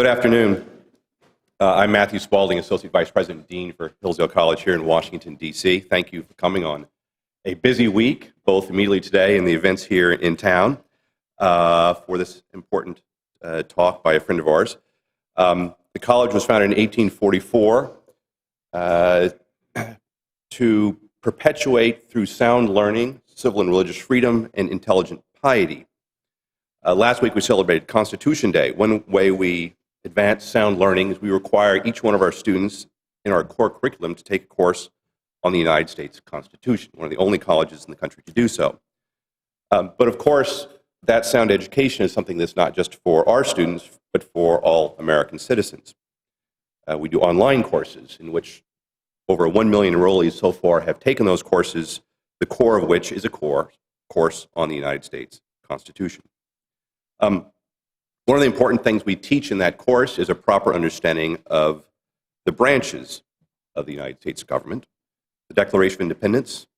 Good afternoon. I'm Matthew Spaulding, Associate Vice President and Dean for Hillsdale College here in Washington, D.C. Thank you for coming on a busy week, both immediately today and the events here in town, for this important talk by a friend of ours. The college was founded in 1844 to perpetuate through sound learning, civil and religious freedom, and intelligent piety. Last week we celebrated Constitution Day. One way we advance sound learning is we require each one of our students in our core curriculum to take a course on the United States Constitution, one of the only colleges in the country to do so. But of course, that sound education is something that's not just for our students, but for all American citizens. We do online courses in which over 1 million enrollees so far have taken those courses, the core of which is a course on the United States Constitution. One of the important things we teach in that course is a proper understanding of the branches of the United States government. The Declaration of Independence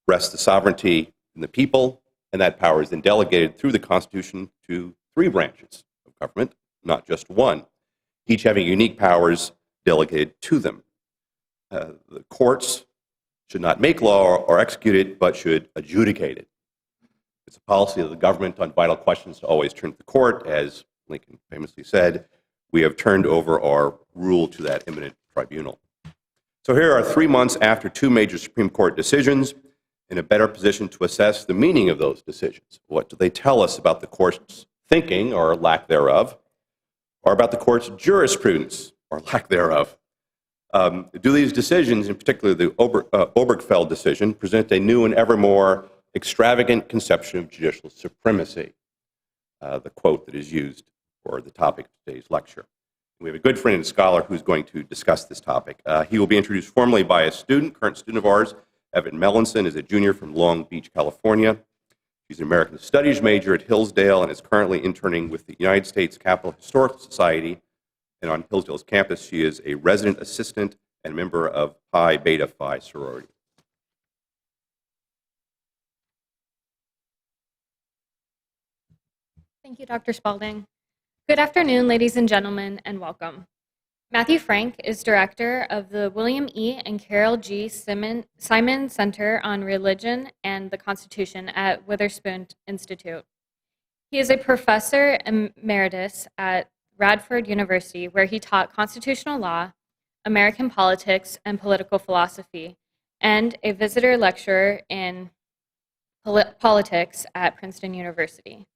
rests the sovereignty in the people, and that power is then delegated through the Constitution to 3 branches of government, not just one, each having unique powers delegated to them. The courts should not make law or execute it, but should adjudicate it. It's a policy of the government on vital questions to always turn to the court. As Lincoln famously said, we have turned over our rule to that eminent tribunal. So here are 3 months after 2 major Supreme Court decisions, in a better position to assess the meaning of those decisions. What do they tell us about the court's thinking, or lack thereof, or about the court's jurisprudence, or lack thereof? Do these decisions, in particular the Obergefell decision, present a new and ever more extravagant conception of judicial supremacy? The quote that is used for the topic of today's lecture. We have a good friend and scholar who's going to discuss this topic. He will be introduced formally by a current student of ours. Evan Mellinson is a junior from Long Beach, California. She's an American Studies major at Hillsdale and is currently interning with the United States Capitol Historical Society. And on Hillsdale's campus, she is a resident assistant and member of Pi Beta Phi sorority. Thank you, Dr. Spaulding. Good afternoon, ladies and gentlemen, and welcome. Matthew Franck is director of the William E. and Carol G. Simon Center on Religion and the Constitution at Witherspoon Institute. He is a professor emeritus at Radford University, where he taught constitutional law, American politics, and political philosophy, and a visitor lecturer in politics at Princeton University.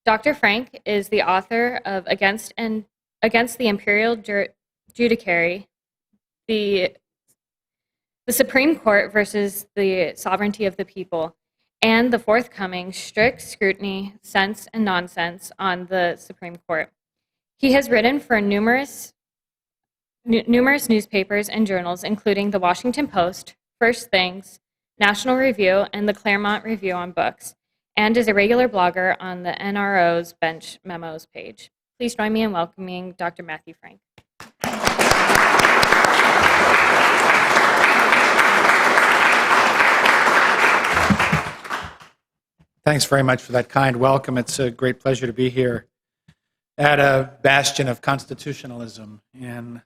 Dr. Franck is the author of Against the Imperial Judiciary, the Supreme Court versus the Sovereignty of the People, and the forthcoming Strict Scrutiny, Sense and Nonsense on the Supreme Court. He has written for numerous newspapers and journals, including the Washington Post, First Things, National Review, and the Claremont Review on Books, and is a regular blogger on the NRO's Bench Memos page. Please join me in welcoming Dr. Matthew Franck. Thanks very much for that kind welcome. It's a great pleasure to be here at a bastion of constitutionalism in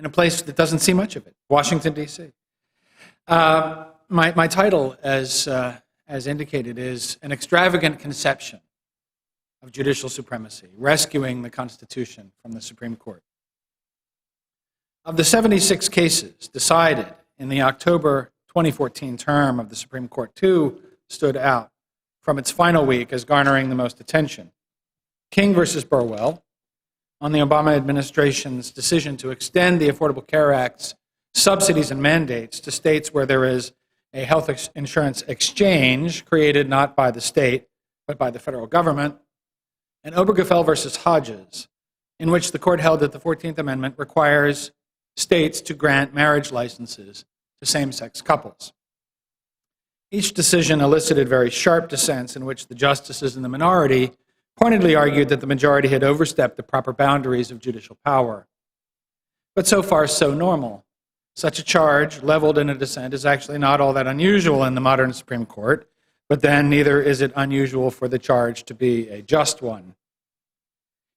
a place that doesn't see much of it, Washington, D.C. My title, as indicated, is An Extravagant Conception of Judicial Supremacy, Rescuing the Constitution from the Supreme Court. Of the 76 cases decided in the October 2014 term of the Supreme Court, 2 stood out from its final week as garnering the most attention. King versus Burwell, on the Obama administration's decision to extend the Affordable Care Act's subsidies and mandates to states where there is a health insurance exchange created not by the state, but by the federal government, and Obergefell versus Hodges, in which the court held that the 14th Amendment requires states to grant marriage licenses to same-sex couples. Each decision elicited very sharp dissents in which the justices in the minority pointedly argued that the majority had overstepped the proper boundaries of judicial power. But so far, so normal. Such a charge leveled in a dissent is actually not all that unusual in the modern Supreme Court, but then neither is it unusual for the charge to be a just one.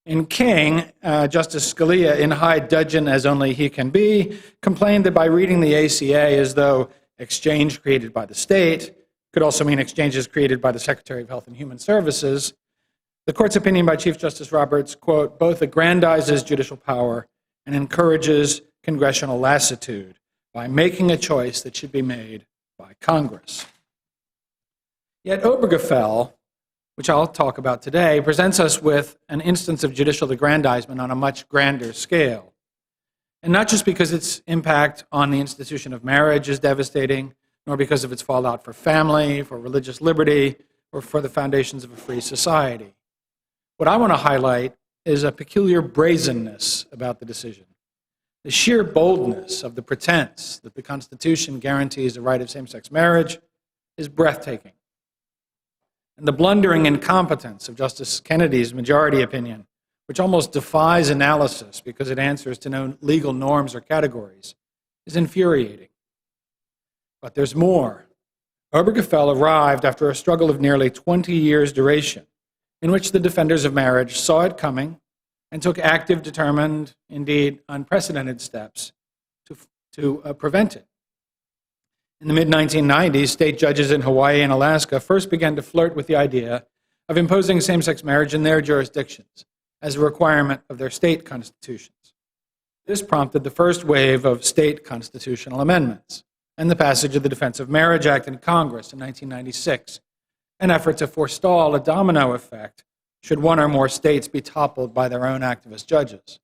In King, Justice Scalia, in high dudgeon as only he can be, complained that by reading the ACA as though exchange created by the state could also mean exchanges created by the Secretary of Health and Human Services, the court's opinion by Chief Justice Roberts, quote, both aggrandizes judicial power and encourages congressional lassitude by making a choice that should be made by Congress. Yet Obergefell, which I'll talk about today, presents us with an instance of judicial aggrandizement on a much grander scale. And not just because its impact on the institution of marriage is devastating, nor because of its fallout for family, for religious liberty, or for the foundations of a free society. What I want to highlight is a peculiar brazenness about the decision. The sheer boldness of the pretense that the Constitution guarantees the right of same-sex marriage is breathtaking. And the blundering incompetence of Justice Kennedy's majority opinion, which almost defies analysis because it answers to no legal norms or categories, is infuriating. But there's more. Obergefell arrived after a struggle of nearly 20 years' duration, in which the defenders of marriage saw it coming and took active, determined, indeed unprecedented steps to prevent it. In the mid-1990s, state judges in Hawaii and Alaska first began to flirt with the idea of imposing same-sex marriage in their jurisdictions as a requirement of their state constitutions. This prompted the first wave of state constitutional amendments and the passage of the Defense of Marriage Act in Congress in 1996, an effort to forestall a domino effect should one or more states be toppled by their own activist judges.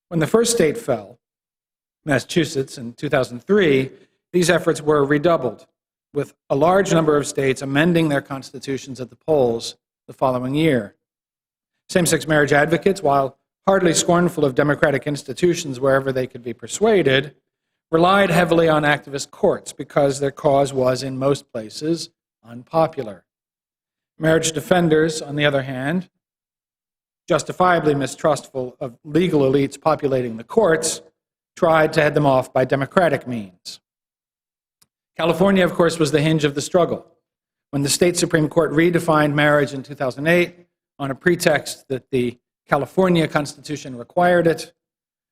When the first state fell, Massachusetts, in 2003, these efforts were redoubled, with a large number of states amending their constitutions at the polls the following year. Same-sex marriage advocates, while hardly scornful of democratic institutions wherever they could be persuaded, relied heavily on activist courts because their cause was, in most places, unpopular. Marriage defenders, on the other hand, justifiably mistrustful of legal elites populating the courts, tried to head them off by democratic means. California, of course, was the hinge of the struggle. When the state Supreme Court redefined marriage in 2008 on a pretext that the California Constitution required it,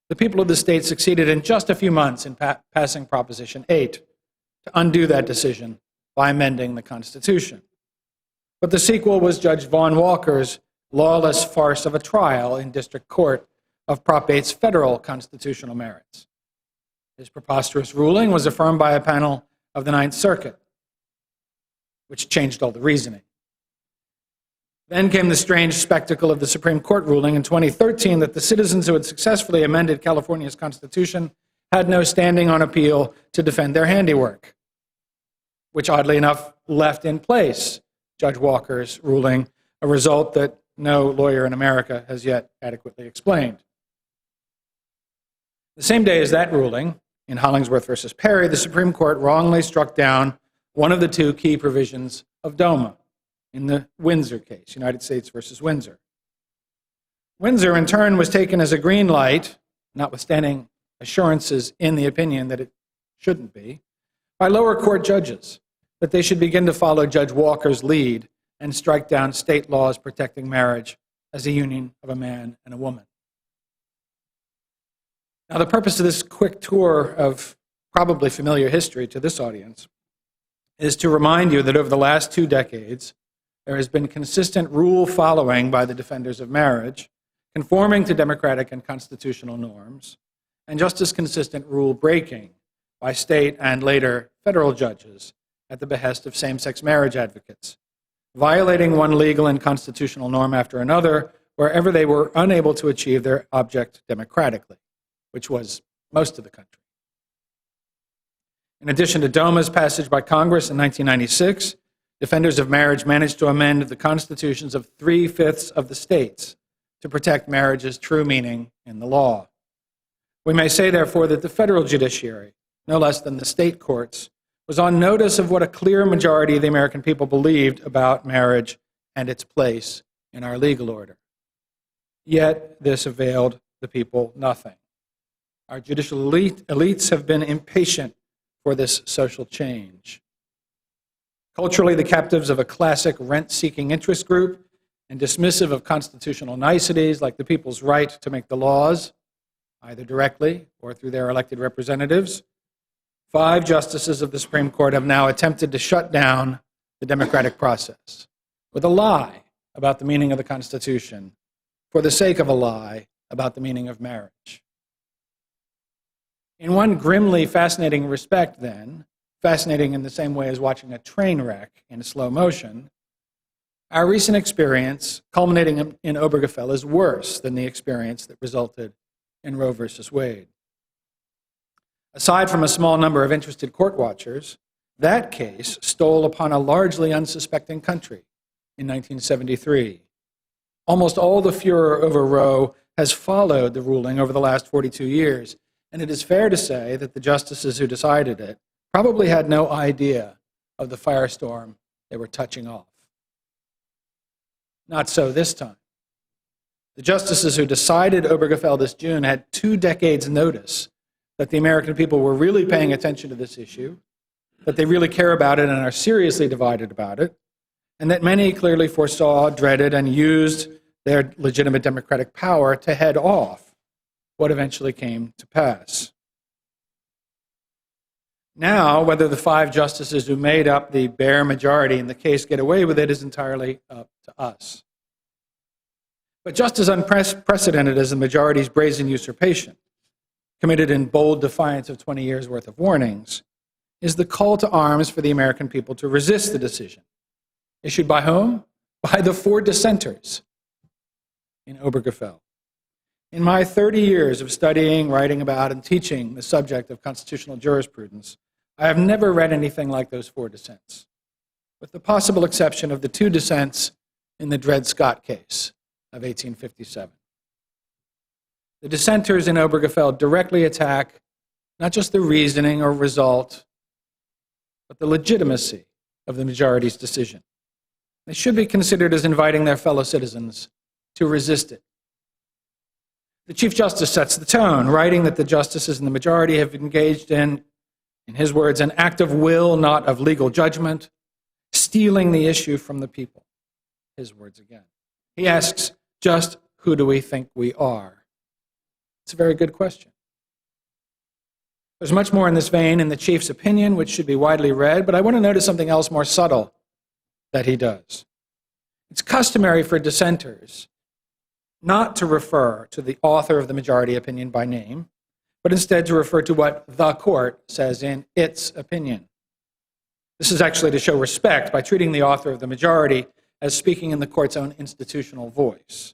the people of the state succeeded in just a few months in passing Proposition 8 to undo that decision by amending the Constitution. But the sequel was Judge Vaughn Walker's lawless farce of a trial in district court of Prop 8's federal constitutional merits. His preposterous ruling was affirmed by a panel of the Ninth Circuit, which changed all the reasoning. Then came the strange spectacle of the Supreme Court ruling in 2013 that the citizens who had successfully amended California's Constitution had no standing on appeal to defend their handiwork, which oddly enough left in place Judge Walker's ruling, a result that no lawyer in America has yet adequately explained. The same day as that ruling, in Hollingsworth versus Perry, the Supreme Court wrongly struck down one of the two key provisions of dogma in the Windsor case, United States versus Windsor. Windsor, in turn, was taken as a green light, notwithstanding assurances in the opinion that it shouldn't be, by lower court judges, that they should begin to follow Judge Walker's lead and strike down state laws protecting marriage as a union of a man and a woman. Now, the purpose of this quick tour of probably familiar history to this audience is to remind you that over the last 2 decades, there has been consistent rule following by the defenders of marriage, conforming to democratic and constitutional norms, and just as consistent rule breaking by state and later federal judges at the behest of same-sex marriage advocates, violating one legal and constitutional norm after another wherever they were unable to achieve their object democratically, which was most of the country. In addition to DOMA's passage by Congress in 1996, defenders of marriage managed to amend the constitutions of 3/5 of the states to protect marriage's true meaning in the law. We may say, therefore, that the federal judiciary, no less than the state courts, was on notice of what a clear majority of the American people believed about marriage and its place in our legal order. Yet this availed the people nothing. Our judicial elites have been impatient for this social change. Culturally, the captives of a classic rent-seeking interest group and dismissive of constitutional niceties like the people's right to make the laws, either directly or through their elected representatives, 5 justices of the Supreme Court have now attempted to shut down the democratic process with a lie about the meaning of the Constitution for the sake of a lie about the meaning of marriage. In one grimly fascinating respect, then, fascinating in the same way as watching a train wreck in slow motion, our recent experience, culminating in Obergefell, is worse than the experience that resulted in Roe versus Wade. Aside from a small number of interested court watchers, that case stole upon a largely unsuspecting country in 1973. Almost all the furor over Roe has followed the ruling over the last 42 years, and it is fair to say that the justices who decided it probably had no idea of the firestorm they were touching off. Not so this time. The justices who decided Obergefell this June had 2 decades' notice that the American people were really paying attention to this issue, that they really care about it and are seriously divided about it, and that many clearly foresaw, dreaded, and used their legitimate democratic power to head off what eventually came to pass. Now, whether the 5 justices who made up the bare majority in the case get away with it is entirely up to us. But just as unprecedented as the majority's brazen usurpation, committed in bold defiance of 20 years' worth of warnings, is the call to arms for the American people to resist the decision. Issued by whom? By the 4 dissenters in Obergefell. In my 30 years of studying, writing about, and teaching the subject of constitutional jurisprudence, I have never read anything like those 4 dissents, with the possible exception of the 2 dissents in the Dred Scott case of 1857. The dissenters in Obergefell directly attack not just the reasoning or result, but the legitimacy of the majority's decision. They should be considered as inviting their fellow citizens to resist it. The Chief Justice sets the tone, writing that the justices in the majority have engaged in his words, an act of will, not of legal judgment, stealing the issue from the people. His words again. He asks, just who do we think we are? It's a very good question. There's much more in this vein in the Chief's opinion, which should be widely read, but I want to notice something else more subtle that he does. It's customary for dissenters not to refer to the author of the majority opinion by name, but instead to refer to what the court says in its opinion. This is actually to show respect by treating the author of the majority as speaking in the court's own institutional voice.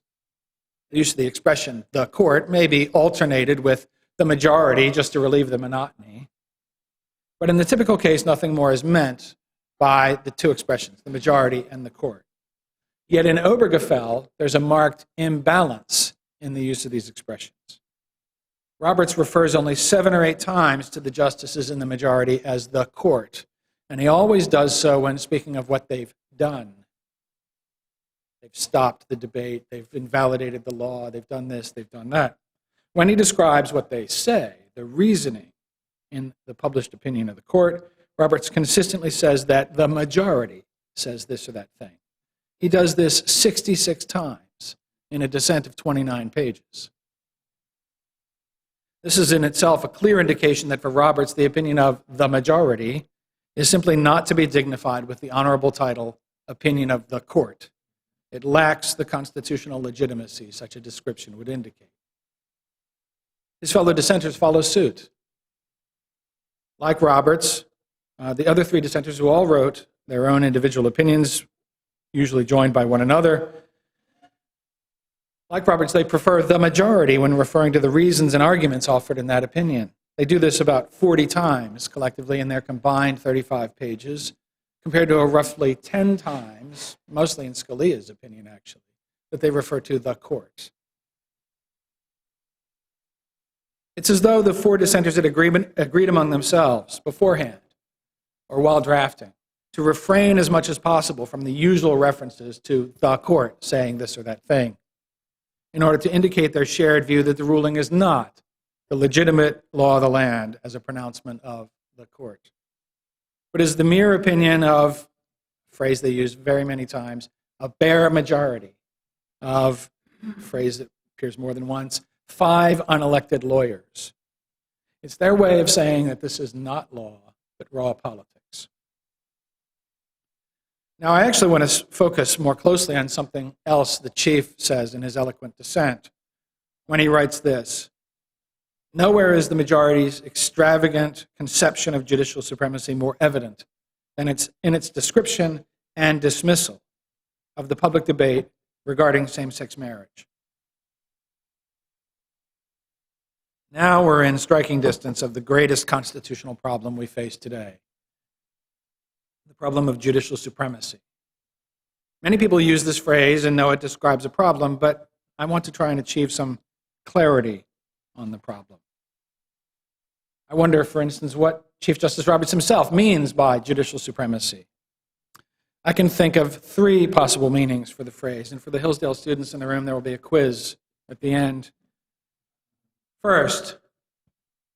The use of the expression the court may be alternated with the majority just to relieve the monotony, but in the typical case, nothing more is meant by the 2 expressions, the majority and the court. Yet in Obergefell, there's a marked imbalance in the use of these expressions. Roberts refers only 7 or 8 times to the justices in the majority as the court, and he always does so when speaking of what they've done. They've stopped the debate, they've invalidated the law, they've done this, they've done that. When he describes what they say, the reasoning in the published opinion of the court, Roberts consistently says that the majority says this or that thing. He does this 66 times in a dissent of 29 pages. This is in itself a clear indication that for Roberts, the opinion of the majority is simply not to be dignified with the honorable title, opinion of the court. It lacks the constitutional legitimacy such a description would indicate. His fellow dissenters follow suit. Like Roberts, the other 3 dissenters who all wrote their own individual opinions, usually joined by one another, like Roberts, they prefer the majority when referring to the reasons and arguments offered in that opinion. They do this about 40 times collectively in their combined 35 pages, compared to a roughly 10 times, mostly in Scalia's opinion actually, that they refer to the court. It's as though the 4 dissenters had agreed among themselves beforehand or while drafting to refrain as much as possible from the usual references to the court saying this or that thing, in order to indicate their shared view that the ruling is not the legitimate law of the land as a pronouncement of the court, but is the mere opinion of, a phrase they use very many times, a bare majority of, a phrase that appears more than once, 5 unelected lawyers. It's their way of saying that this is not law, but raw politics. Now, I actually want to focus more closely on something else the Chief says in his eloquent dissent when he writes this: "Nowhere is the majority's extravagant conception of judicial supremacy more evident than in its description and dismissal of the public debate regarding same-sex marriage. Now we're in striking distance of the greatest constitutional problem we face today, the problem of judicial supremacy. Many people use this phrase and know it describes a problem, but I want to try and achieve some clarity on the problem. I wonder, for instance, what Chief Justice Roberts himself means by judicial supremacy. I can think of 3 possible meanings for the phrase, and for the Hillsdale students in the room, there will be a quiz at the end. First,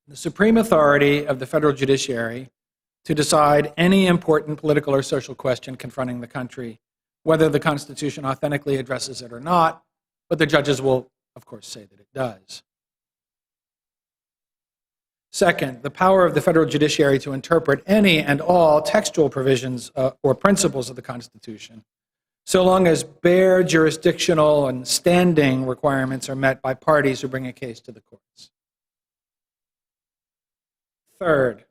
the supreme authority of the federal judiciary to decide any important political or social question confronting the country, whether the Constitution authentically addresses it or not, but the judges will, of course, say that it does. Second, the power of the federal judiciary to interpret any and all textual provisions or principles of the Constitution, so long as bare jurisdictional and standing requirements are met by parties who bring a case to the courts. Third,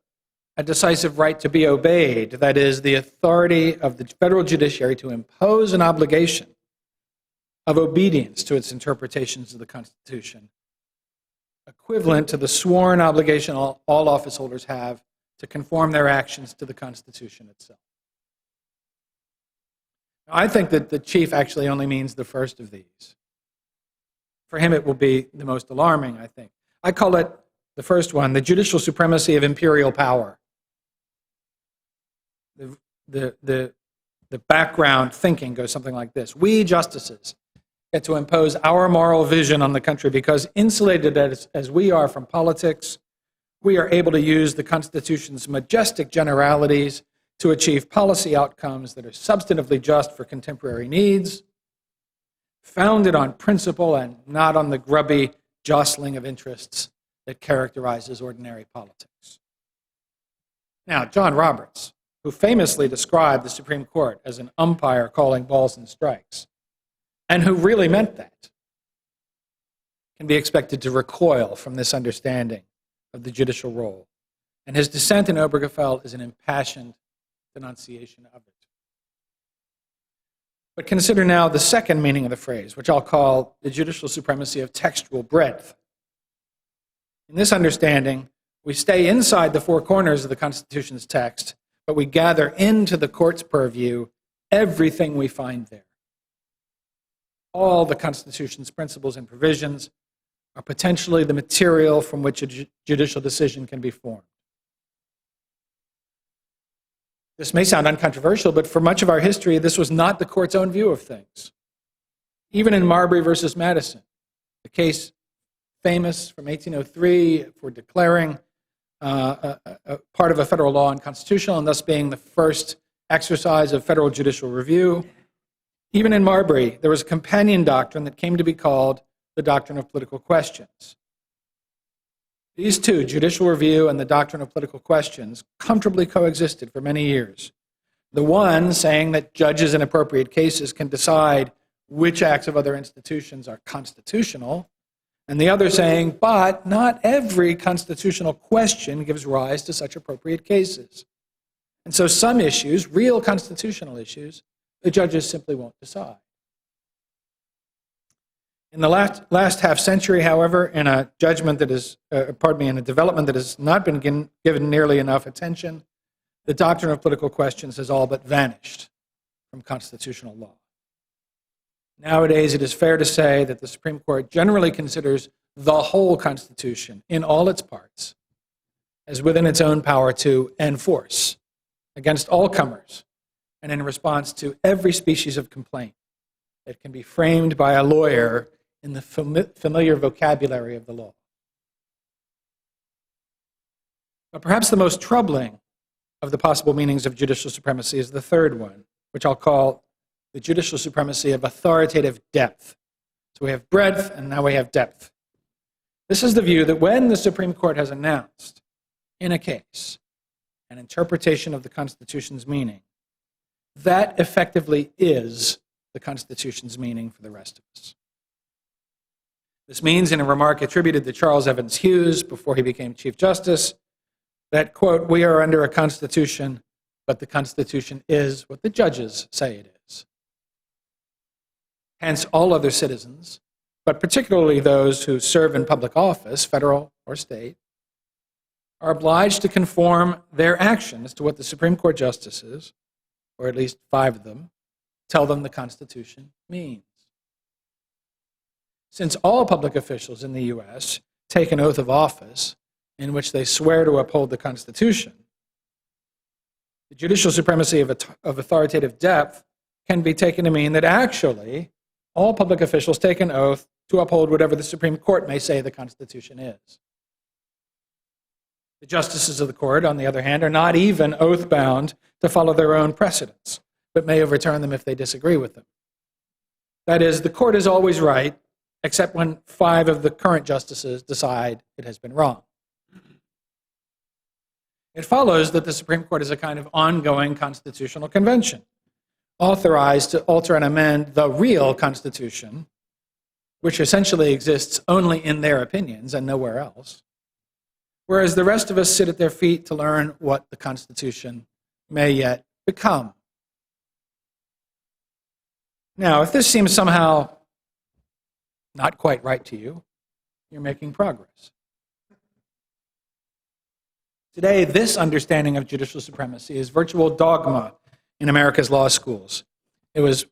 a decisive right to be obeyed, that is, the authority of the federal judiciary to impose an obligation of obedience to its interpretations of the Constitution, equivalent to the sworn obligation all office holders have to conform their actions to the Constitution itself. Now, I think that the Chief actually only means the first of these. For him, it will be the most alarming, I think. I call it, the first one, the judicial supremacy of imperial power. The background thinking goes something like this: we justices get to impose our moral vision on the country because, insulated as we are from politics, we are able to use the Constitution's majestic generalities to achieve policy outcomes that are substantively just for contemporary needs, founded on principle and not on the grubby jostling of interests that characterizes ordinary politics. Now, John Roberts, who famously described the Supreme Court as an umpire calling balls and strikes, and who really meant that, can be expected to recoil from this understanding of the judicial role. And his dissent in Obergefell is an impassioned denunciation of it. But consider now the second meaning of the phrase, which I'll call the judicial supremacy of textual breadth. In this understanding, we stay inside the 4 corners of the Constitution's text, but we gather into the court's purview everything we find there. All the Constitution's principles and provisions are potentially the material from which a judicial decision can be formed. This may sound uncontroversial, but for much of our history, this was not the court's own view of things. Even in Marbury versus Madison, the case famous from 1803 for declaring a part of a federal law unconstitutional and thus being the first exercise of federal judicial review, even in Marbury, there was a companion doctrine that came to be called the doctrine of political questions. These two, judicial review and the doctrine of political questions, comfortably coexisted for many years. The one saying that judges in appropriate cases can decide which acts of other institutions are constitutional, and the other saying, but not every constitutional question gives rise to such appropriate cases. And so some issues, real constitutional issues, the judges simply won't decide. In the last half century, however, in a judgment that is, in a development that has not been given nearly enough attention, the doctrine of political questions has all but vanished from constitutional law. Nowadays, it is fair to say that the Supreme Court generally considers the whole Constitution in all its parts as within its own power to enforce against all comers and in response to every species of complaint that can be framed by a lawyer in the familiar vocabulary of the law. But perhaps the most troubling of the possible meanings of judicial supremacy is the third one, which I'll call the judicial supremacy of authoritative depth. So we have breadth, and now we have depth. This is the view that when the Supreme Court has announced, in a case, an interpretation of the Constitution's meaning, that effectively is the Constitution's meaning for the rest of us. This means, in a remark attributed to Charles Evans Hughes before he became Chief Justice, that, quote, we are under a Constitution, but the Constitution is what the judges say it is. Hence, all other citizens, but particularly those who serve in public office, federal or state, are obliged to conform their actions to what the Supreme Court justices, or at least 5 of them, tell them the Constitution means. Since all public officials in the U.S. take an oath of office in which they swear to uphold the Constitution, the judicial supremacy of authoritative depth can be taken to mean that actually all public officials take an oath to uphold whatever the Supreme Court may say the Constitution is. The justices of the court, on the other hand, are not even oath-bound to follow their own precedents, but may overturn them if they disagree with them. That is, the court is always right, except when 5 of the current justices decide it has been wrong. It follows that the Supreme Court is a kind of ongoing constitutional convention, authorized to alter and amend the real Constitution, which essentially exists only in their opinions and nowhere else, whereas the rest of us sit at their feet to learn what the Constitution may yet become. Now, if this seems somehow not quite right to you, you're making progress. Today, this understanding of judicial supremacy is virtual dogma in America's law schools. It was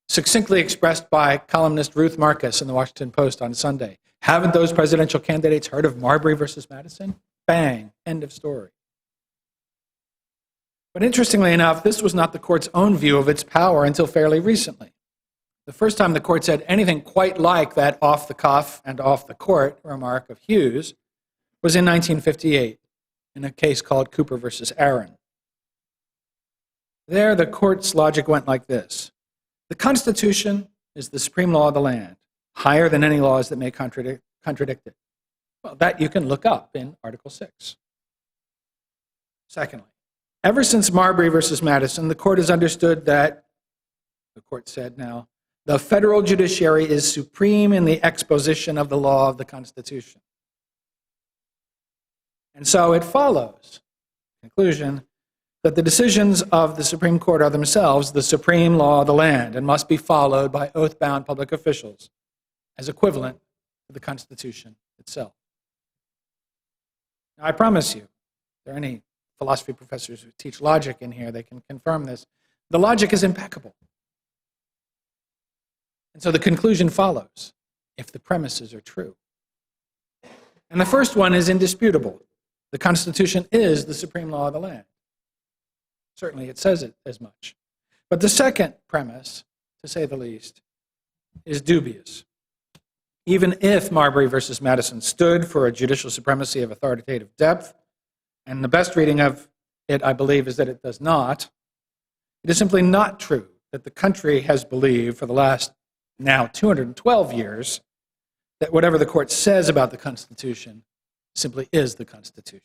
succinctly expressed by columnist Ruth Marcus in the Washington Post on Sunday. Haven't those presidential candidates heard of Marbury versus Madison? Bang, end of story. But interestingly enough, this was not the court's own view of its power until fairly recently. The first time the court said anything quite like that off-the-cuff and off-the-court remark of Hughes was in 1958 in a case called Cooper versus Aaron. There, the court's logic went like this. The Constitution is the supreme law of the land, higher than any laws that may contradict it. Well, that you can look up in Article 6. Secondly, ever since Marbury versus Madison, the court has understood that, the court said now, the federal judiciary is supreme in the exposition of the law of the Constitution. And so it follows, conclusion, that the decisions of the Supreme Court are themselves the supreme law of the land and must be followed by oath-bound public officials as equivalent to the Constitution itself. Now, I promise you, if there are any philosophy professors who teach logic in here, they can confirm this. The logic is impeccable. And so the conclusion follows, if the premises are true. And the first one is indisputable. The Constitution is the supreme law of the land. Certainly it says it as much. But the second premise, to say the least, is dubious. Even if Marbury versus Madison stood for a judicial supremacy of authoritative depth, and the best reading of it, I believe, is that it does not, it is simply not true that the country has believed for the last now 212 years that whatever the court says about the Constitution simply is the Constitution.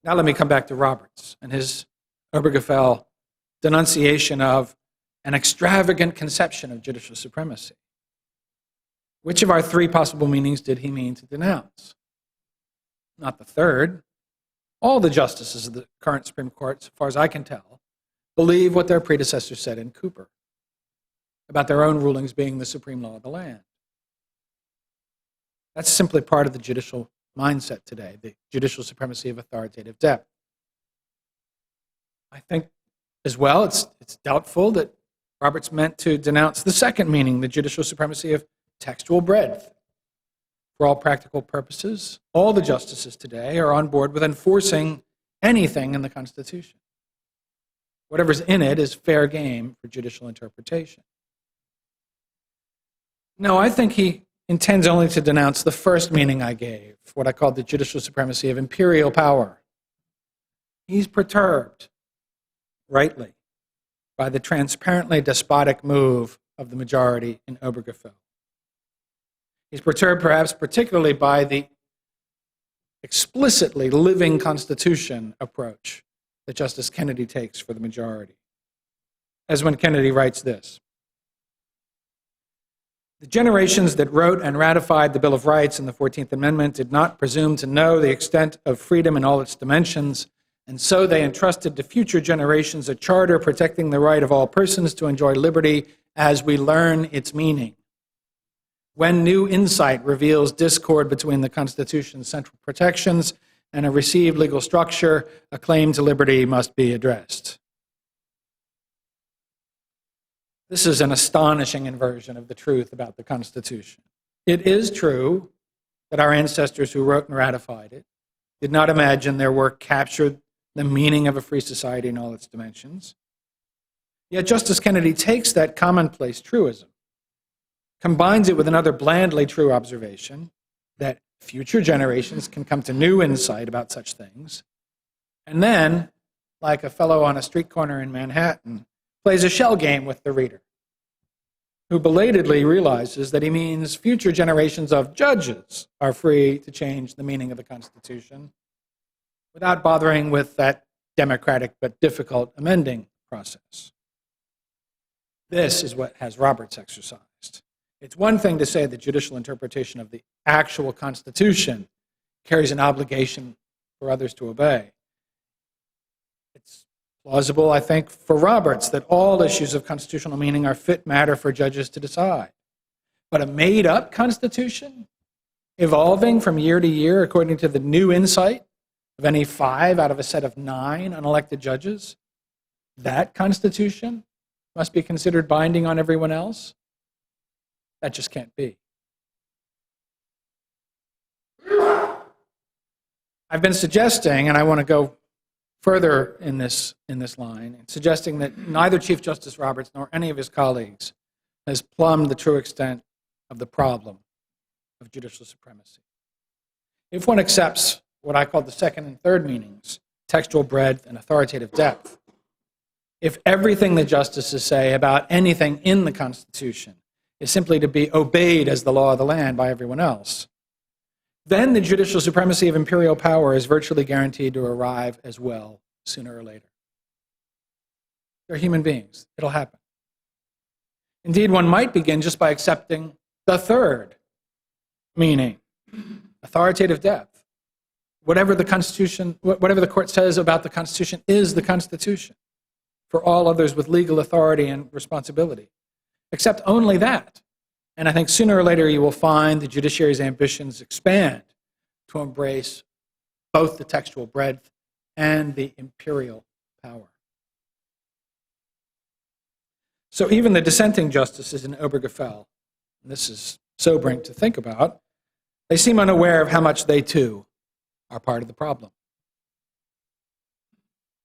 Now let me come back to Roberts and his Obergefell denunciation of an extravagant conception of judicial supremacy. Which of our 3 possible meanings did he mean to denounce? Not the third. All the justices of the current Supreme Court, so far as I can tell, believe what their predecessors said in Cooper about their own rulings being the supreme law of the land. That's simply part of the judicial mindset today, the judicial supremacy of authoritative depth. I think as well it's doubtful that Roberts meant to denounce the second meaning, the judicial supremacy of textual breadth. For all practical purposes, all the justices today are on board with enforcing anything in the Constitution. Whatever's in it is fair game for judicial interpretation. No, I think he intends only to denounce the first meaning I gave, what I called the judicial supremacy of imperial power. He's perturbed, rightly, by the transparently despotic move of the majority in Obergefell. He's perturbed perhaps particularly by the explicitly living Constitution approach that Justice Kennedy takes for the majority. As when Kennedy writes this: "The generations that wrote and ratified the Bill of Rights and the 14th Amendment did not presume to know the extent of freedom in all its dimensions, and so they entrusted to future generations a charter protecting the right of all persons to enjoy liberty as we learn its meaning. When new insight reveals discord between the Constitution's central protections and a received legal structure, a claim to liberty must be addressed." This is an astonishing inversion of the truth about the Constitution. It is true that our ancestors who wrote and ratified it did not imagine their work captured the meaning of a free society in all its dimensions. Yet Justice Kennedy takes that commonplace truism, combines it with another blandly true observation that future generations can come to new insight about such things, and then, like a fellow on a street corner in Manhattan, plays a shell game with the reader, who belatedly realizes that he means future generations of judges are free to change the meaning of the Constitution without bothering with that democratic but difficult amending process. This is what has Roberts exercised. It's one thing to say that judicial interpretation of the actual Constitution carries an obligation for others to obey. It's plausible, I think, for Roberts that all issues of constitutional meaning are fit matter for judges to decide. But a made-up Constitution, evolving from year to year according to the new insight of any 5 out of a set of 9 unelected judges, that Constitution must be considered binding on everyone else? That just can't be. I've been suggesting, and I want to go further in this line, suggesting that neither Chief Justice Roberts nor any of his colleagues has plumbed the true extent of the problem of judicial supremacy. If one accepts what I call the second and third meanings, textual breadth and authoritative depth, if everything the justices say about anything in the Constitution is simply to be obeyed as the law of the land by everyone else, then the judicial supremacy of imperial power is virtually guaranteed to arrive as well, sooner or later. They're human beings. It'll happen. Indeed, one might begin just by accepting the third meaning, authoritative depth. Whatever the Constitution, whatever the court says about the Constitution is the Constitution for all others with legal authority and responsibility. Accept only that. And I think sooner or later you will find the judiciary's ambitions expand to embrace both the textual breadth and the imperial power. So even the dissenting justices in Obergefell, and this is sobering to think about, they seem unaware of how much they too are part of the problem.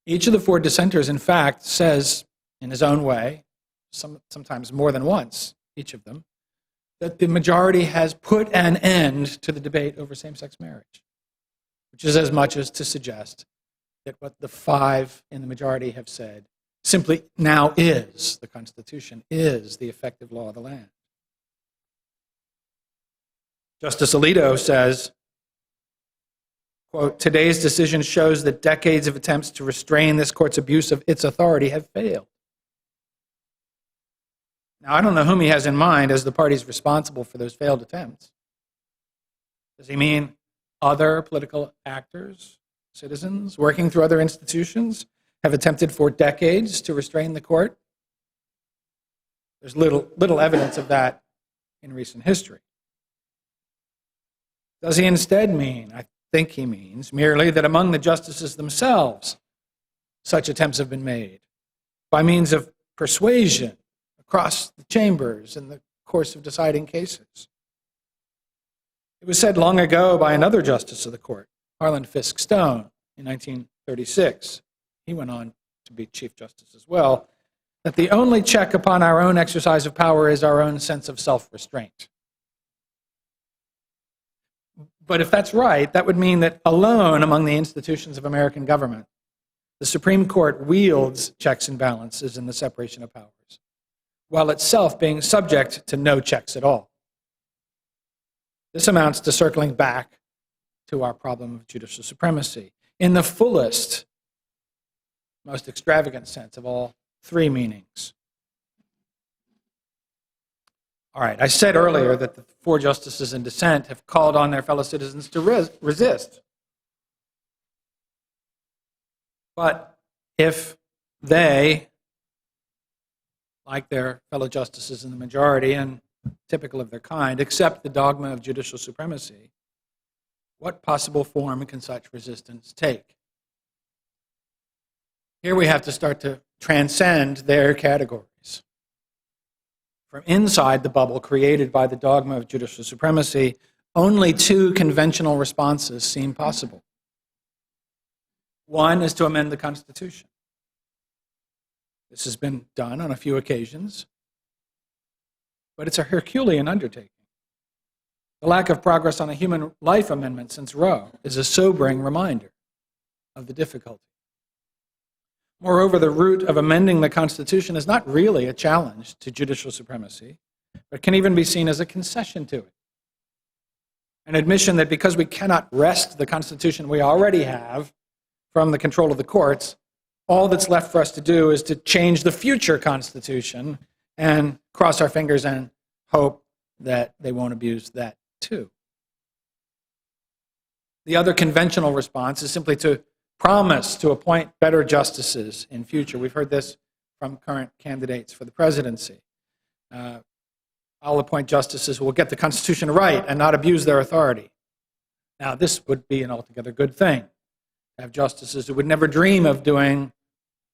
Each of the 4 dissenters, in fact, says in his own way, sometimes more than once, each of them, that the majority has put an end to the debate over same-sex marriage, which is as much as to suggest that what the 5 in the majority have said simply now is the Constitution, is the effective law of the land. Justice Alito says, quote, "Today's decision shows that decades of attempts to restrain this court's abuse of its authority have failed." Now, I don't know whom he has in mind as the parties responsible for those failed attempts. Does he mean other political actors, citizens, working through other institutions, have attempted for decades to restrain the court? There's little evidence of that in recent history. Does he instead mean, I think he means, merely that among the justices themselves, such attempts have been made by means of persuasion across the chambers in the course of deciding cases? It was said long ago by another justice of the court, Harlan Fiske Stone, in 1936. He went on to be Chief Justice as well, that the only check upon our own exercise of power is our own sense of self-restraint. But if that's right, that would mean that alone among the institutions of American government, the Supreme Court wields checks and balances in the separation of powers, while itself being subject to no checks at all. This amounts to circling back to our problem of judicial supremacy in the fullest, most extravagant sense of all three meanings. All right, I said earlier that the four justices in dissent have called on their fellow citizens to resist. But if they, like their fellow justices in the majority and typical of their kind, accept the dogma of judicial supremacy, what possible form can such resistance take? Here we have to start to transcend their categories. From inside the bubble created by the dogma of judicial supremacy, only two conventional responses seem possible. One is to amend the Constitution. This has been done on a few occasions, but it's a Herculean undertaking. The lack of progress on a human life amendment since Roe is a sobering reminder of the difficulty. Moreover, the root of amending the Constitution is not really a challenge to judicial supremacy, but can even be seen as a concession to it. An admission that because we cannot wrest the Constitution we already have from the control of the courts, all that's left for us to do is to change the future Constitution and cross our fingers and hope that they won't abuse that too. The other conventional response is simply to promise to appoint better justices in future. We've heard this from current candidates for the presidency. I'll appoint justices who will get the Constitution right and not abuse their authority. Now, this would be an altogether good thing, to have justices who would never dream of doing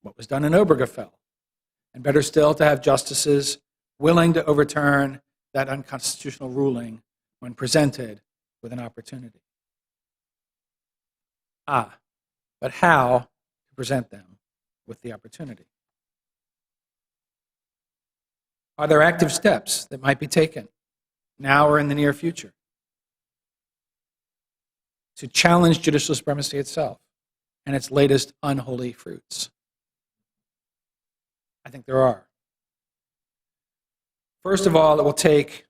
what was done in Obergefell. And better still, to have justices willing to overturn that unconstitutional ruling when presented with an opportunity. But how to present them with the opportunity? Are there active steps that might be taken now or in the near future to challenge judicial supremacy itself and its latest unholy fruits? I think there are. First of all, it will take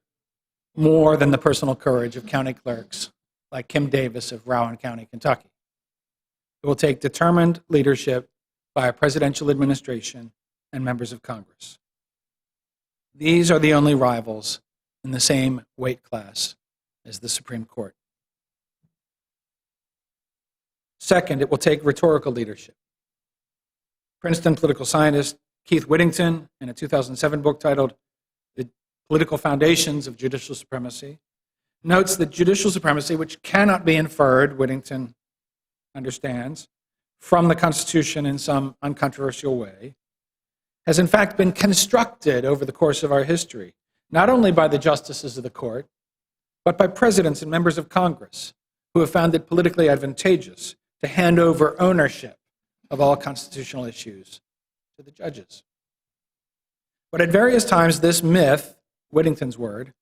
more than the personal courage of county clerks like Kim Davis of Rowan County, Kentucky. It will take determined leadership by a presidential administration and members of Congress. These are the only rivals in the same weight class as the Supreme Court. Second, it will take rhetorical leadership. Princeton political scientist Keith Whittington, in a 2007 book titled The Political Foundations of Judicial Supremacy, notes that judicial supremacy, which cannot be inferred, Whittington understands, from the Constitution in some uncontroversial way, has in fact been constructed over the course of our history, not only by the justices of the court, but by presidents and members of Congress who have found it politically advantageous to hand over ownership of all constitutional issues to the judges. But at various times, this myth, Whittington's word,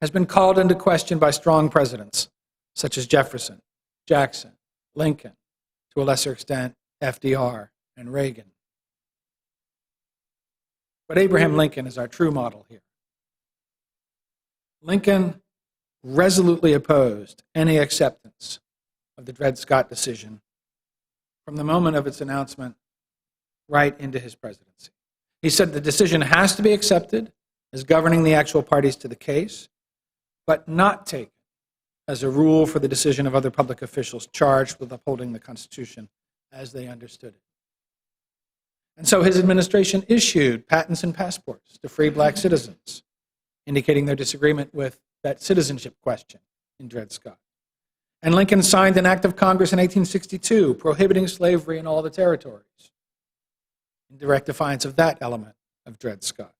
has been called into question by strong presidents, such as Jefferson, Jackson, Lincoln, to a lesser extent, FDR and Reagan. But Abraham Lincoln is our true model here. Lincoln resolutely opposed any acceptance of the Dred Scott decision from the moment of its announcement right into his presidency. He said the decision has to be accepted as governing the actual parties to the case, but not taken as a rule for the decision of other public officials charged with upholding the Constitution as they understood it. And so his administration issued patents and passports to free black citizens, indicating their disagreement with that citizenship question in Dred Scott. And Lincoln signed an act of Congress in 1862 prohibiting slavery in all the territories, in direct defiance of that element of Dred Scott.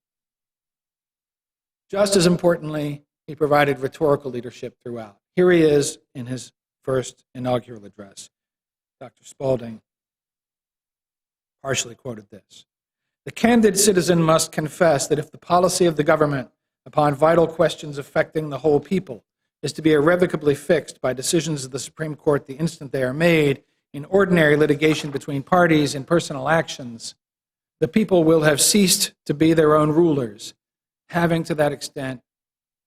Just as importantly, he provided rhetorical leadership throughout. Here he is in his first inaugural address. Dr. Spaulding partially quoted this. The candid citizen must confess that if the policy of the government upon vital questions affecting the whole people is to be irrevocably fixed by decisions of the Supreme Court the instant they are made in ordinary litigation between parties in personal actions, the people will have ceased to be their own rulers having to that extent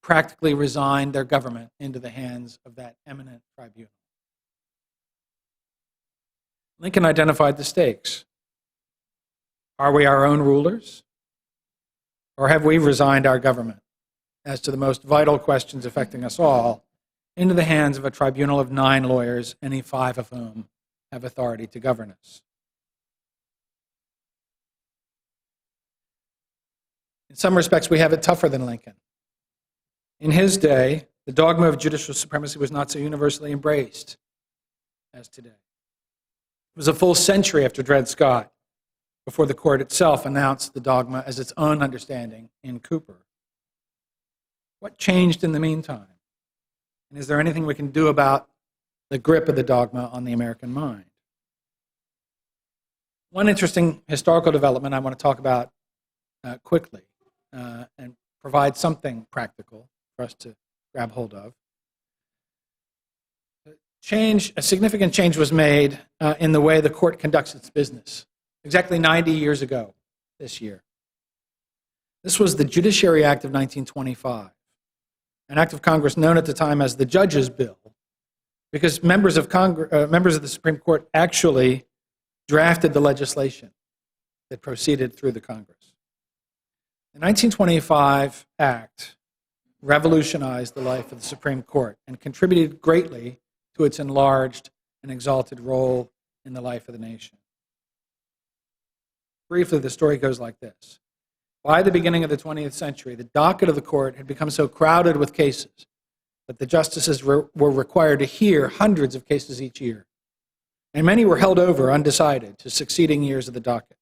practically resigned their government into the hands of that eminent tribunal. Lincoln identified the stakes. Are we our own rulers? Or have we resigned our government, as to the most vital questions affecting us all, into the hands of a tribunal of 9 lawyers, any 5 of whom have authority to govern us? In some respects, we have it tougher than Lincoln. In his day, the dogma of judicial supremacy was not so universally embraced as today. It was a full century after Dred Scott before the court itself announced the dogma as its own understanding in Cooper. What changed in the meantime? And is there anything we can do about the grip of the dogma on the American mind? One interesting historical development I want to talk about quickly and provide something practical for us to grab hold of. A significant change was made in the way the court conducts its business, exactly 90 years ago this year. This was the Judiciary Act of 1925, an act of Congress known at the time as the Judge's Bill, because members of the Supreme Court actually drafted the legislation that proceeded through the Congress. The 1925 Act revolutionized the life of the Supreme Court and contributed greatly to its enlarged and exalted role in the life of the nation. Briefly, the story goes like this. By the beginning of the 20th century, the docket of the court had become so crowded with cases that the justices were required to hear hundreds of cases each year, and many were held over undecided to succeeding years of the docket.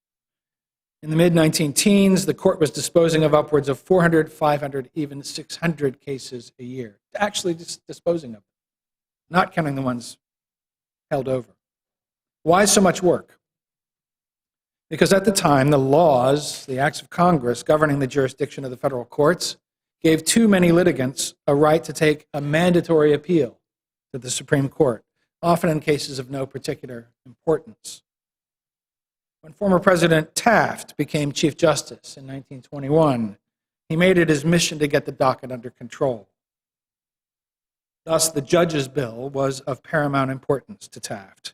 In the mid-19-teens, the court was disposing of upwards of 400, 500, even 600 cases a year, actually disposing of them, not counting the ones held over. Why so much work? Because at the time, the laws, the acts of Congress governing the jurisdiction of the federal courts, gave too many litigants a right to take a mandatory appeal to the Supreme Court, often in cases of no particular importance. When former President Taft became Chief Justice in 1921, he made it his mission to get the docket under control. Thus, the Judge's Bill was of paramount importance to Taft.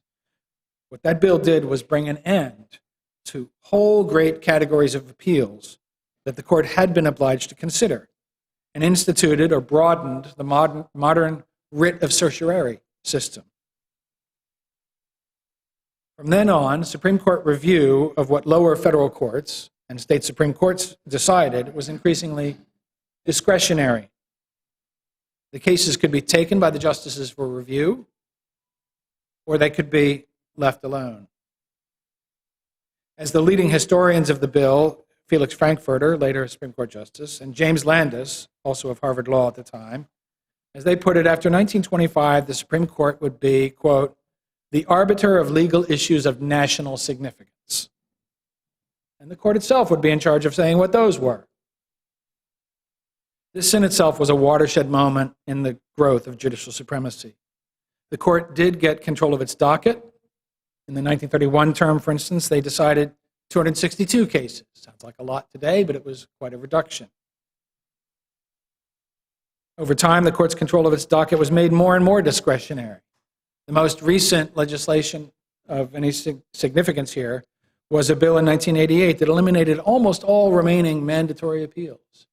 What that bill did was bring an end to whole great categories of appeals that the court had been obliged to consider, and instituted or broadened the modern writ of certiorari system. From then on, Supreme Court review of what lower federal courts and state Supreme Courts decided was increasingly discretionary. The cases could be taken by the justices for review, or they could be left alone. As the leading historians of the bill, Felix Frankfurter, later Supreme Court Justice, and James Landis, also of Harvard Law at the time, as they put it, after 1925, the Supreme Court would be, quote, the arbiter of legal issues of national significance. And the court itself would be in charge of saying what those were. This in itself was a watershed moment in the growth of judicial supremacy. The court did get control of its docket. In the 1931 term, for instance, they decided 262 cases. Sounds like a lot today, but it was quite a reduction. Over time, the court's control of its docket was made more and more discretionary. The most recent legislation of any significance here was a bill in 1988 that eliminated almost all remaining mandatory appeals.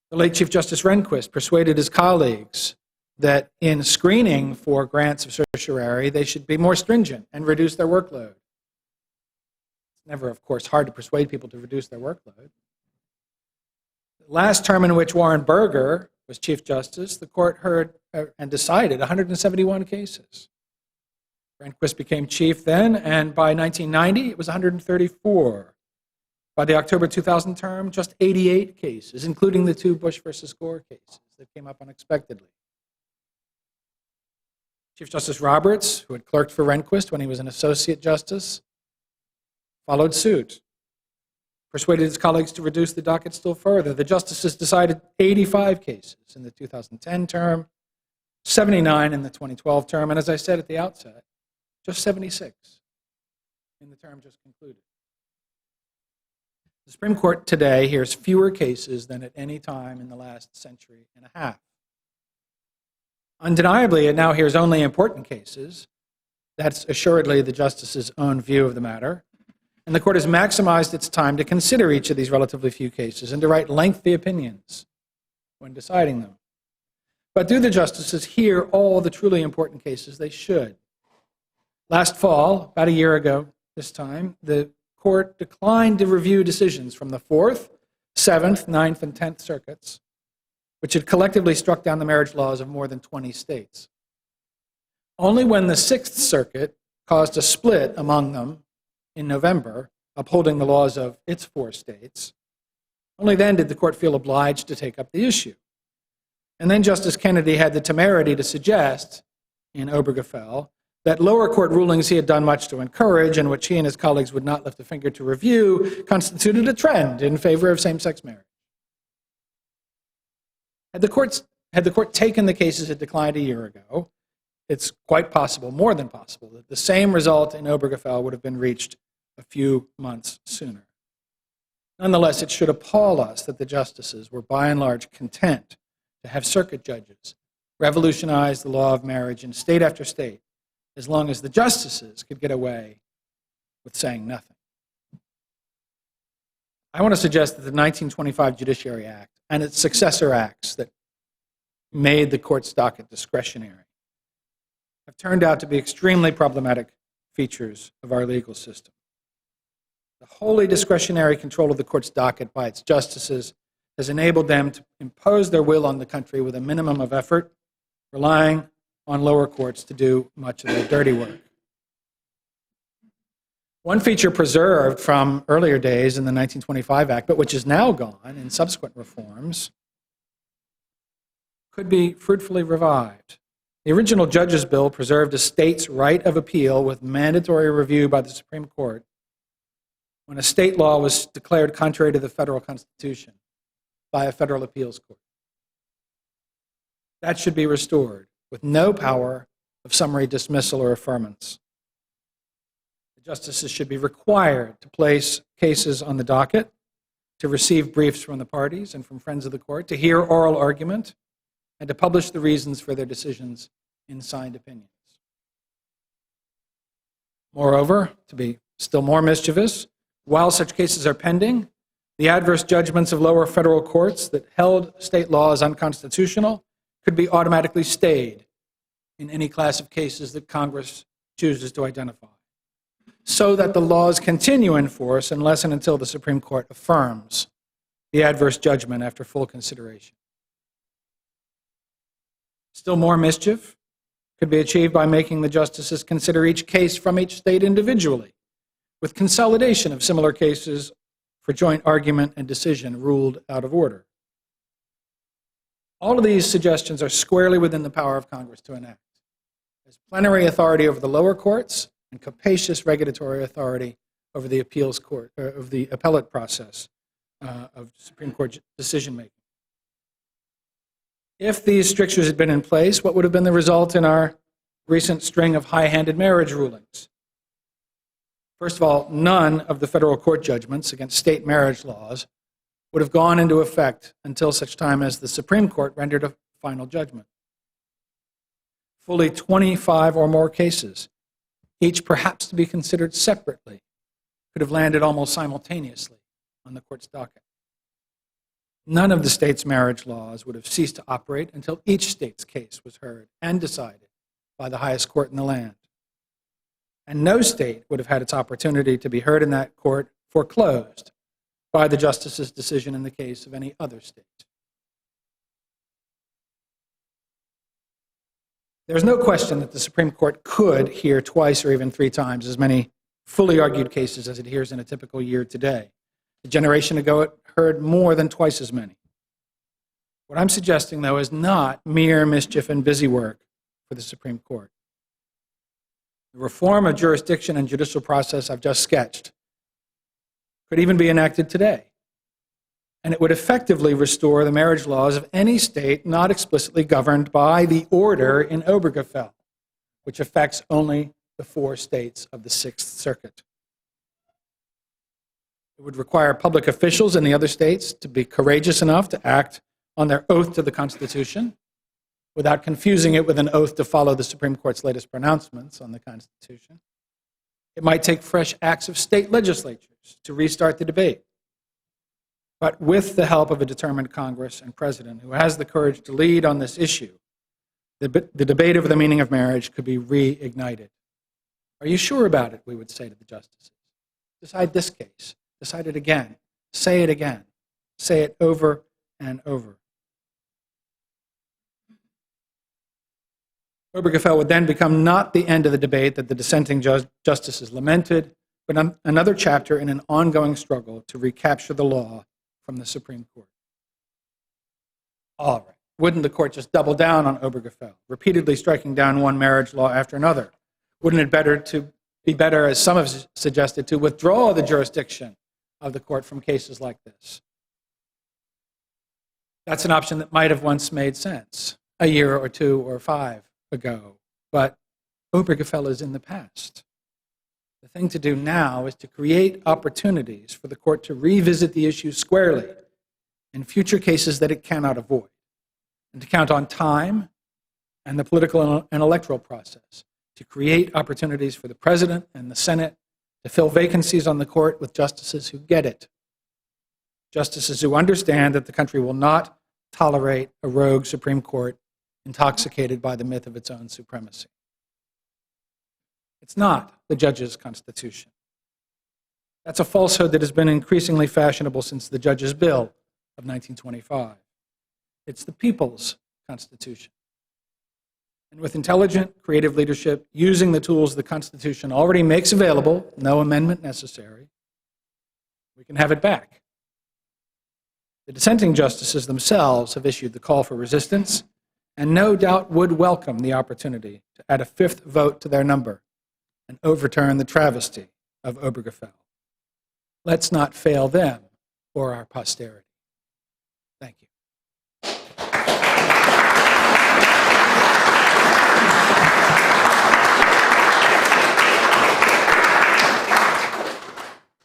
The late Chief Justice Rehnquist persuaded his colleagues that in screening for grants of certiorari, they should be more stringent and reduce their workload. It's never, of course, hard to persuade people to reduce their workload. The last term in which Warren Burger was Chief Justice, the court heard and decided 171 cases. Rehnquist became chief then, and by 1990, it was 134. By the October 2000 term, just 88 cases, including the 2 Bush versus Gore cases that came up unexpectedly. Chief Justice Roberts, who had clerked for Rehnquist when he was an associate justice, followed suit, persuaded his colleagues to reduce the docket still further. The justices decided 85 cases in the 2010 term, 79 in the 2012 term, and as I said at the outset, just 76 in the term just concluded. The Supreme Court today hears fewer cases than at any time in the last century and a half. Undeniably, it now hears only important cases. That's assuredly the justice's own view of the matter. And the court has maximized its time to consider each of these relatively few cases and to write lengthy opinions when deciding them. But do the justices hear all the truly important cases? They should. Last fall, about a year ago this time, the court declined to review decisions from the 4th, 7th, 9th, and 10th circuits, which had collectively struck down the marriage laws of more than 20 states. Only when the 6th Circuit caused a split among them in November, upholding the laws of its 4 states, only then did the court feel obliged to take up the issue. And then Justice Kennedy had the temerity to suggest, in Obergefell, that lower court rulings he had done much to encourage and which he and his colleagues would not lift a finger to review constituted a trend in favor of same-sex marriage. Had the court taken the cases it declined a year ago, it's quite possible, more than possible, that the same result in Obergefell would have been reached a few months sooner. Nonetheless, it should appall us that the justices were by and large content to have circuit judges revolutionize the law of marriage in state after state, as long as the justices could get away with saying nothing. I want to suggest that the 1925 Judiciary Act and its successor acts that made the court's docket discretionary have turned out to be extremely problematic features of our legal system. The wholly discretionary control of the court's docket by its justices has enabled them to impose their will on the country with a minimum of effort, relying on lower courts to do much of their dirty work. One feature preserved from earlier days in the 1925 Act, but which is now gone in subsequent reforms, could be fruitfully revived. The original Judges' Bill preserved a state's right of appeal with mandatory review by the Supreme Court when a state law was declared contrary to the federal Constitution by a federal appeals court. That should be restored with no power of summary dismissal or affirmance. The justices should be required to place cases on the docket, to receive briefs from the parties and from friends of the court, to hear oral argument, and to publish the reasons for their decisions in signed opinions. Moreover, to be still more mischievous, while such cases are pending, the adverse judgments of lower federal courts that held state laws unconstitutional could be automatically stayed in any class of cases that Congress chooses to identify, so that the laws continue in force unless and until the Supreme Court affirms the adverse judgment after full consideration. Still more mischief could be achieved by making the justices consider each case from each state individually, with consolidation of similar cases for joint argument and decision ruled out of order. All of these suggestions are squarely within the power of Congress to enact, as plenary authority over the lower courts and capacious regulatory authority over the appeals court, of the appellate process of Supreme Court decision-making. If these strictures had been in place, what would have been the result in our recent string of high-handed marriage rulings? First of all, none of the federal court judgments against state marriage laws would have gone into effect until such time as the Supreme Court rendered a final judgment. Fully 25 or more cases, each perhaps to be considered separately, could have landed almost simultaneously on the court's docket. None of the state's marriage laws would have ceased to operate until each state's case was heard and decided by the highest court in the land. And no state would have had its opportunity to be heard in that court foreclosed by the justice's decision in the case of any other state. There's no question that the Supreme Court could hear twice or even 3 times as many fully argued cases as it hears in a typical year today. A generation ago, it heard more than twice as many. What I'm suggesting, though, is not mere mischief and busy work for the Supreme Court. The reform of jurisdiction and judicial process I've just sketched could even be enacted today, and it would effectively restore the marriage laws of any state not explicitly governed by the order in Obergefell, which affects only the 4 states of the 6th Circuit. It would require public officials in the other states to be courageous enough to act on their oath to the Constitution without confusing it with an oath to follow the Supreme Court's latest pronouncements on the Constitution. It might take fresh acts of state legislatures to restart the debate. But with the help of a determined Congress and President who has the courage to lead on this issue, the debate over the meaning of marriage could be reignited. Are you sure about it, we would say to the justices. Decide this case. Decide it again. Say it again. Say it over and over. Obergefell would then become not the end of the debate that the dissenting justices lamented, but another chapter in an ongoing struggle to recapture the law from the Supreme Court. All right. Wouldn't the court just double down on Obergefell, repeatedly striking down one marriage law after another? Wouldn't it be better, as some have suggested, to withdraw the jurisdiction of the court from cases like this? That's an option that might have once made sense, a year or two or 5 ago, but Obergefell is in the past. The thing to do now is to create opportunities for the court to revisit the issue squarely in future cases that it cannot avoid, and to count on time and the political and electoral process to create opportunities for the President and the Senate to fill vacancies on the court with justices who get it, justices who understand that the country will not tolerate a rogue Supreme Court intoxicated by the myth of its own supremacy. It's not the judge's constitution. That's a falsehood that has been increasingly fashionable since the Judge's Bill of 1925. It's the people's constitution. And with intelligent, creative leadership, using the tools the Constitution already makes available, no amendment necessary, we can have it back. The dissenting justices themselves have issued the call for resistance, and no doubt would welcome the opportunity to add a 5th vote to their number and overturn the travesty of Obergefell. Let's not fail them or our posterity. Thank you.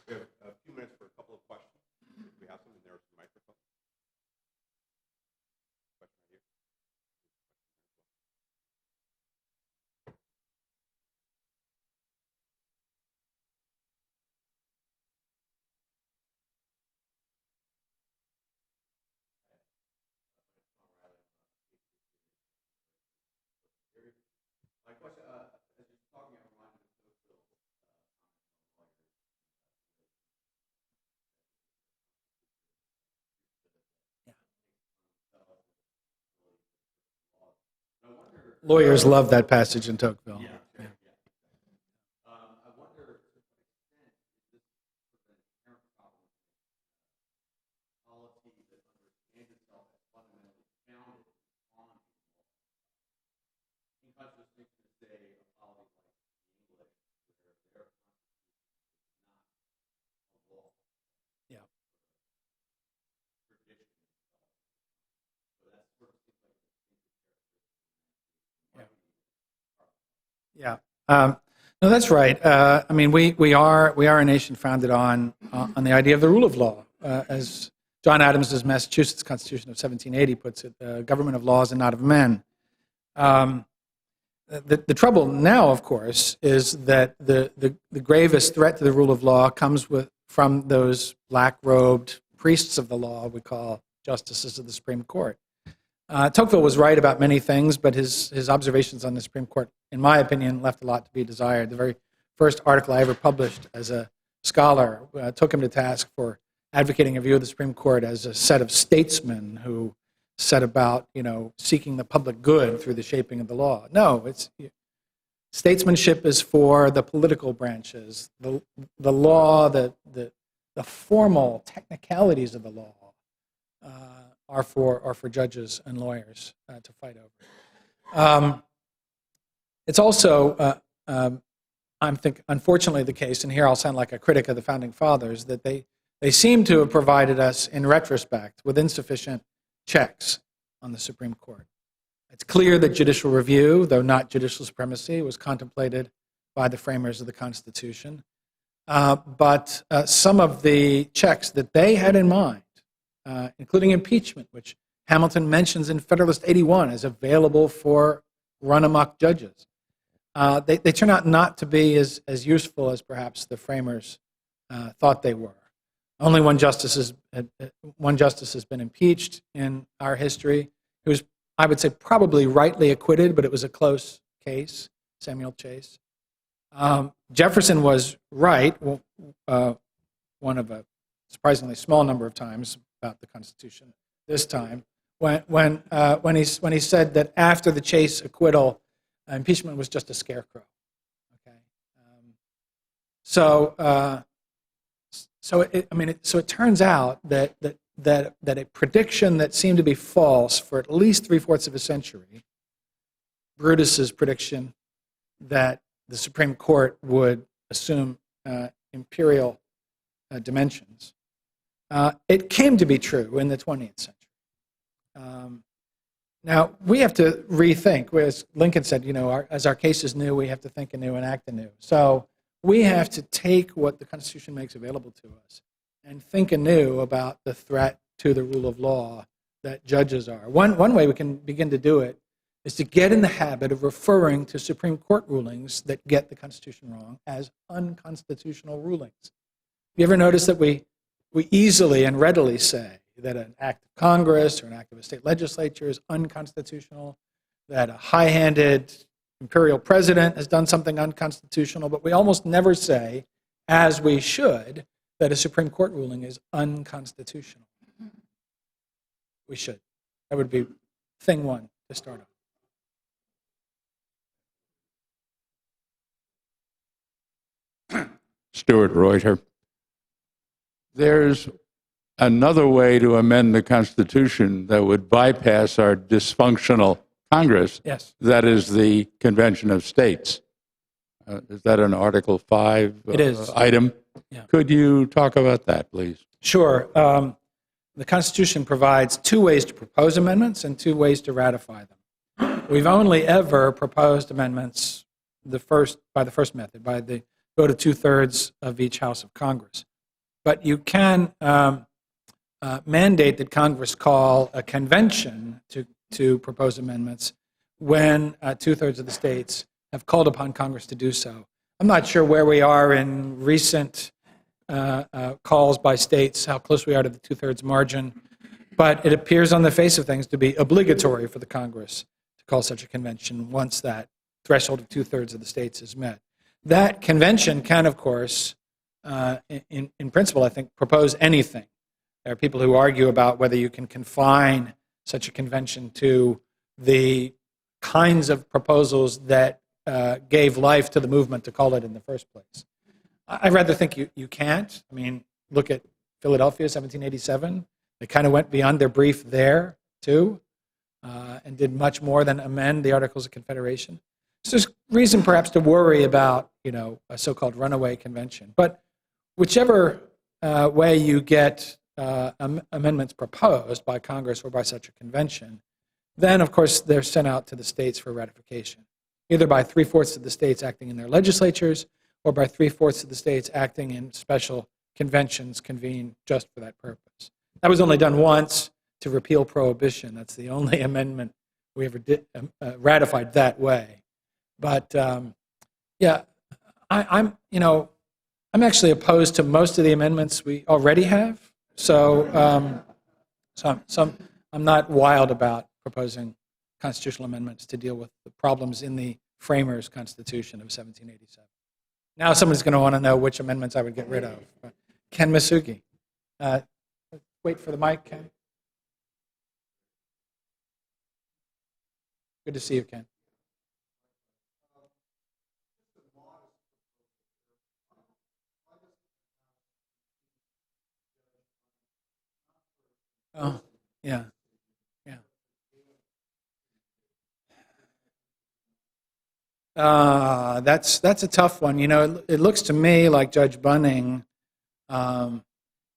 We have a few minutes for a couple of questions. We have some in there with the microphone. Question right here. My question, as you're talking, I'm reminded of Tocqueville's Lawyers love that passage in Tocqueville. I wonder to what extent is this sort of an inherent problem with polity that understands itself as fundamentally founded on law. In contradiction to, say, a polity like the English, where their constitution is not a law. Yeah. Tradition itself. So that sort of seems like a distinctive characteristic. Yeah. No, that's right. I mean, we are a nation founded on the idea of the rule of law, as John Adams' Massachusetts Constitution of 1780 puts it, government of laws and not of men. The trouble now, of course, is that the gravest threat to the rule of law comes from those black-robed priests of the law we call justices of the Supreme Court. Tocqueville was right about many things, but his observations on the Supreme Court, in my opinion, left a lot to be desired. The very first article I ever published as a scholar took him to task for advocating a view of the Supreme Court as a set of statesmen who set about, seeking the public good through the shaping of the law. No, statesmanship is for the political branches. The law, the formal technicalities of the law are for judges and lawyers to fight over. It's also, I think, unfortunately the case, and here I'll sound like a critic of the Founding Fathers, that they seem to have provided us, in retrospect, with insufficient checks on the Supreme Court. It's clear that judicial review, though not judicial supremacy, was contemplated by the framers of the Constitution. But some of the checks that they had in mind, including impeachment, which Hamilton mentions in Federalist 81 as available for run-amok judges, they turn out not to be as useful as perhaps the framers thought they were. Only one justice has been impeached in our history. He was, I would say, probably rightly acquitted, but it was a close case, Samuel Chase. Jefferson was right, one of a surprisingly small number of times about the Constitution this time, when he said that after the Chase acquittal, impeachment was just a scarecrow. Okay, so it turns out that a prediction that seemed to be false for at least 3/4 of a century, Brutus's prediction that the Supreme Court would assume imperial dimensions, it came to be true in the 20th century. Now, we have to rethink. As Lincoln said, as our case is new, we have to think anew and act anew. So we have to take what the Constitution makes available to us and think anew about the threat to the rule of law that judges are. One way we can begin to do it is to get in the habit of referring to Supreme Court rulings that get the Constitution wrong as unconstitutional rulings. You ever notice that we easily and readily say that an act of Congress or an act of a state legislature is unconstitutional, that a high-handed imperial president has done something unconstitutional, but we almost never say, as we should, that a Supreme Court ruling is unconstitutional. We should. That would be thing one to start on. Stuart Reuter. There's another way to amend the Constitution that would bypass our dysfunctional Congress. Yes. That is the Convention of States. Is that an Article 5 It is. Item? Yeah. Could you talk about that, please? Sure. The Constitution provides 2 ways to propose amendments and 2 ways to ratify them. We've only ever proposed amendments by the first method, by the vote of 2/3 of each House of Congress. But you can mandate that Congress call a convention to propose amendments when 2/3 of the states have called upon Congress to do so. I'm not sure where we are in recent calls by states, how close we are to the 2/3 margin, but it appears on the face of things to be obligatory for the Congress to call such a convention once that threshold of 2/3 of the states is met. That convention can, of course, in principle, I think, propose anything. There are people who argue about whether you can confine such a convention to the kinds of proposals that gave life to the movement to call it in the first place. I rather think you can't. I mean, look at Philadelphia, 1787. They kind of went beyond their brief there, too, and did much more than amend the Articles of Confederation. So there's reason perhaps to worry about, a so-called runaway convention. But whichever way you get amendments proposed by Congress or by such a convention, then, of course, they're sent out to the states for ratification, either by 3/4 of the states acting in their legislatures or by 3/4 of the states acting in special conventions convened just for that purpose. That was only done once to repeal prohibition. That's the only amendment we ever did ratified that way. But I'm actually opposed to most of the amendments we already have. So I'm not wild about proposing constitutional amendments to deal with the problems in the framers' Constitution of 1787. Now someone's going to want to know which amendments I would get rid of. Ken Masugi. Wait for the mic, Ken. Good to see you, Ken. Oh, yeah. That's a tough one. It looks to me like Judge Bunning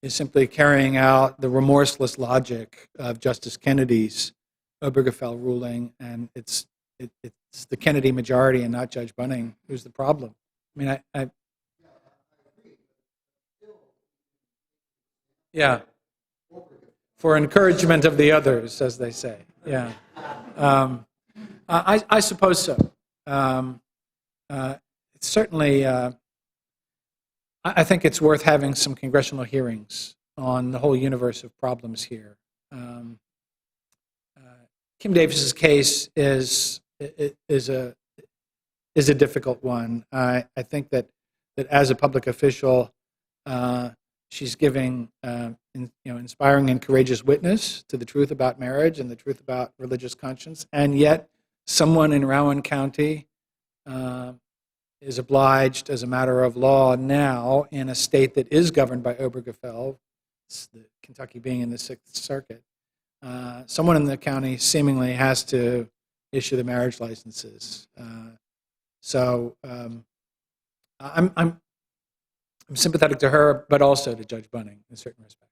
is simply carrying out the remorseless logic of Justice Kennedy's Obergefell ruling, and it's the Kennedy majority and not Judge Bunning who's the problem. I mean, Yeah. For encouragement of the others, as they say. Yeah. I suppose so. It's certainly, I think it's worth having some congressional hearings on the whole universe of problems here. Kim Davis's case is a difficult one. I think that as a public official, she's giving inspiring and courageous witness to the truth about marriage and the truth about religious conscience, and yet someone in Rowan County is obliged, as a matter of law now, in a state that is governed by Obergefell, Kentucky being in the Sixth Circuit, someone in the county seemingly has to issue the marriage licenses. So I'm sympathetic to her, but also to Judge Bunning in certain respects.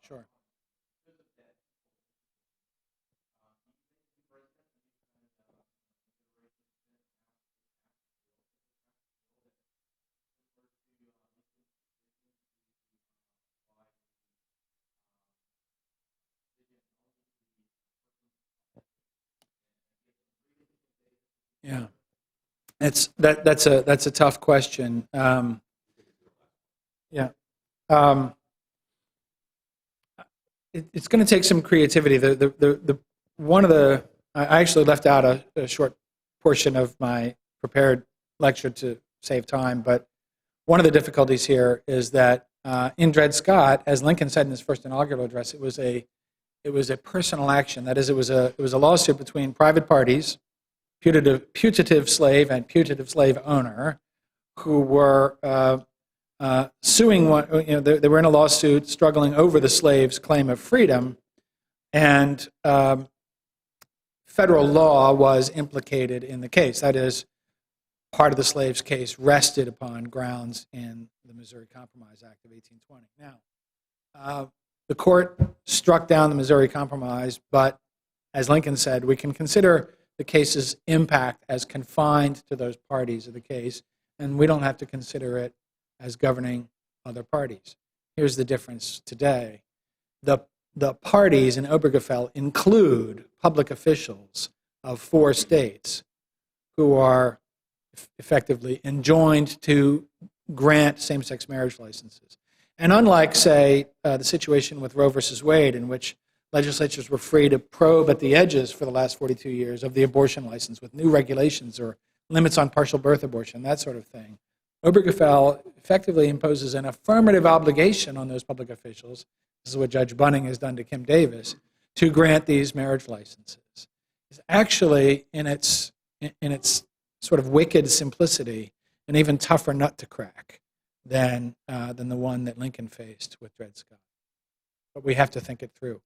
Sure. Yeah, that's a tough question. Yeah, it's going to take some creativity. I actually left out a short portion of my prepared lecture to save time, but one of the difficulties here is that in Dred Scott, as Lincoln said in his first inaugural address, it was a personal action. That is, it was a lawsuit between private parties, putative slave and putative slave owner, who were suing one. They were in a lawsuit struggling over the slave's claim of freedom, and federal law was implicated in the case. That is, part of the slave's case rested upon grounds in the Missouri Compromise Act of 1820. Now, the court struck down the Missouri Compromise, but as Lincoln said, we can consider the case's impact as confined to those parties of the case, and we don't have to consider it as governing other parties. Here's the difference today. The parties in Obergefell include public officials of 4 states who are effectively enjoined to grant same-sex marriage licenses. And unlike, say, the situation with Roe versus Wade, in which legislatures were free to probe at the edges for the last 42 years of the abortion license with new regulations or limits on partial birth abortion, that sort of thing, Obergefell effectively imposes an affirmative obligation on those public officials, this is what Judge Bunning has done to Kim Davis, to grant these marriage licenses. It's actually, in its sort of wicked simplicity, an even tougher nut to crack than the one that Lincoln faced with Dred Scott. But we have to think it through.